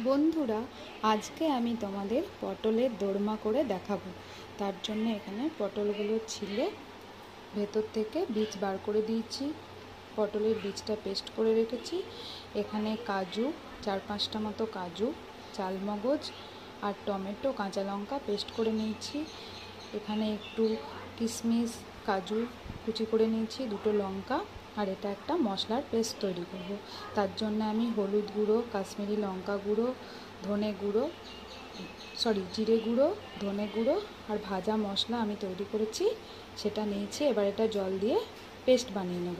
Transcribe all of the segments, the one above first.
বন্ধুরা, আজকে আমি তোমাদের পটলের দোরমা করে দেখাবো। তার জন্য এখানে পটলগুলো ছিলে ভেতর থেকে বীজ বার করে দিয়েছি, পটলের বীজটা পেস্ট করে রেখেছি। এখানে কাজু, 4-5টা মতো কাজু, চালমগজ আর টমেটো, কাঁচা লঙ্কা পেস্ট করে নিয়েছি। এখানে একটু কিশমিশ, কাজু কুচি করে নিয়েছি, 2টো লঙ্কা, আর এটা একটা মশলার পেস্ট তৈরি করব। তার জন্য আমি হলুদ গুঁড়ো, কাশ্মীরি লঙ্কা গুঁড়ো, জিরে গুঁড়ো, ধনে গুঁড়ো আর ভাজা মশলা আমি তৈরি করেছি, সেটা নিয়েছি। এবার এটা জল দিয়ে পেস্ট বানিয়ে নেব।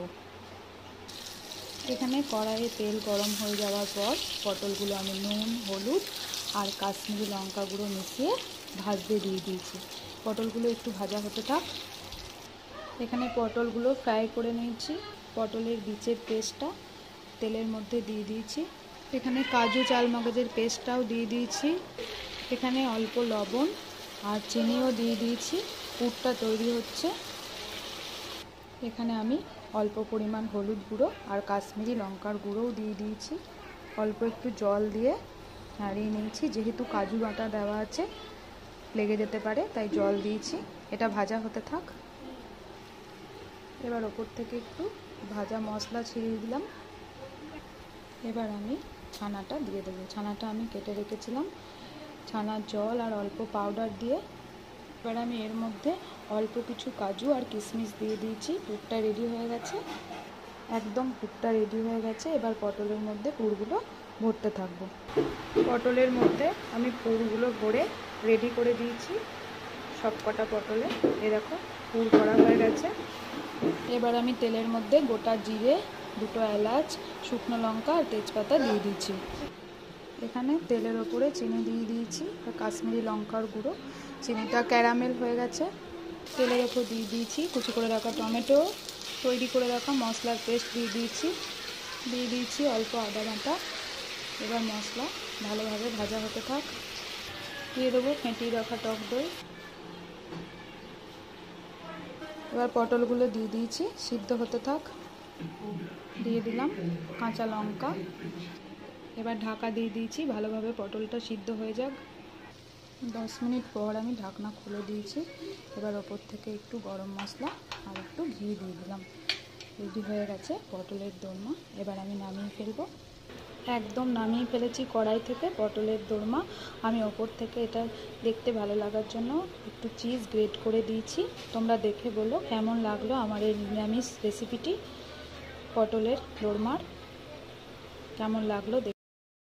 এখানে কড়াইয়ে তেল গরম হয়ে যাওয়ার পর পটলগুলো আমি নুন, হলুদ আর কাশ্মীরি লঙ্কা গুঁড়ো মিশিয়ে ভাজতে দিয়ে দিয়েছি। পটলগুলো একটু ভাজা হতে থাক। এখানে পটলগুলো ফ্রাই করে নিয়েছি। পটলের বীজের পেস্টটা তেলের মধ্যে দিয়ে দিয়েছি। এখানে কাজু, চালমগজের পেস্টটাও দিয়ে দিয়েছি। এখানে অল্প লবণ আর চিনিও দিয়ে দিয়েছি। পুরটা তৈরি হচ্ছে। এখানে আমি অল্প পরিমাণ হলুদ গুঁড়ো আর কাশ্মীরি লঙ্কার গুঁড়োও দিয়ে দিয়েছি। অল্প একটু জল দিয়ে নাড়িয়ে নিয়েছি, যেহেতু কাজু বাটা দেওয়া আছে লেগে যেতে পারে, তাই জল দিয়েছি। এটা ভাজা হতে থাক। এবার ওপর থেকে একটু ভাজা মশলা ছিটিয়ে দিলাম। এবার আমি ছানাটা দিয়ে দেবো। ছানাটা আমি কেটে রেখেছিলাম, ছানার জল আর অল্প পাউডার দিয়ে। এবার আমি এর মধ্যে অল্প কিছু কাজু আর কিশমিশ দিয়ে দিয়েছি। পুরটা রেডি হয়ে গেছে, একদম পুরটা রেডি হয়ে গেছে। এবার পটলের মধ্যে পুরগুলো ভরতে থাকবো। পটলের মধ্যে আমি পুরগুলো ভরে রেডি করে দিয়েছি সব কটা পটলে। এ দেখো, পুর ভরা হয়ে গেছে। এবার আমি তেলের মধ্যে গোটা জিরে, 2টো এলাচ, শুকনো লঙ্কা আর তেজপাতা দিয়ে দিচ্ছি। এখানে তেলের ওপরে চিনি দিয়ে দিয়েছি আর কাশ্মীরি লঙ্কার গুঁড়ো। চিনিটা ক্যারামেল হয়ে গেছে। তেলের ওপর দিয়ে দিয়েছি কুচি করে রাখা টমেটো, তৈরি করে রাখা মশলার পেস্ট দিয়ে দিয়েছি অল্প আদা বাটা। এবার মশলা ভালোভাবে ভাজা হতে থাক। দিয়ে দেবো ফেটিয়ে রাখা টক দই। এবার পটলগুলো দিয়ে দিয়েছি, সিদ্ধ হতে থাক। দিয়ে দিলাম কাঁচা লঙ্কা। এবার ঢাকা দিয়ে দিয়েছি, ভালোভাবে পটলটা সিদ্ধ হয়ে যাক। 10 মিনিট পর আমি ঢাকনা খুলে দিয়েছি। এবার ওপর থেকে একটু গরম মশলা আর একটু ঘি দিয়ে দিলাম। রেডি হয়ে গেছে পটলের দোরমা। এবার আমি নামিয়ে ফেলবো। একদম নামিয়ে ফেলেছি কড়াই থেকে পটলের দোরমা। আমি ওপর থেকে এটা দেখতে ভালো লাগার জন্য একটু চিজ গ্রেট করে দিয়েছি। তোমরা দেখে বলো কেমন লাগলো আমার এই নিরামিষ রেসিপিটি। পটলের দোরমার কেমন লাগলো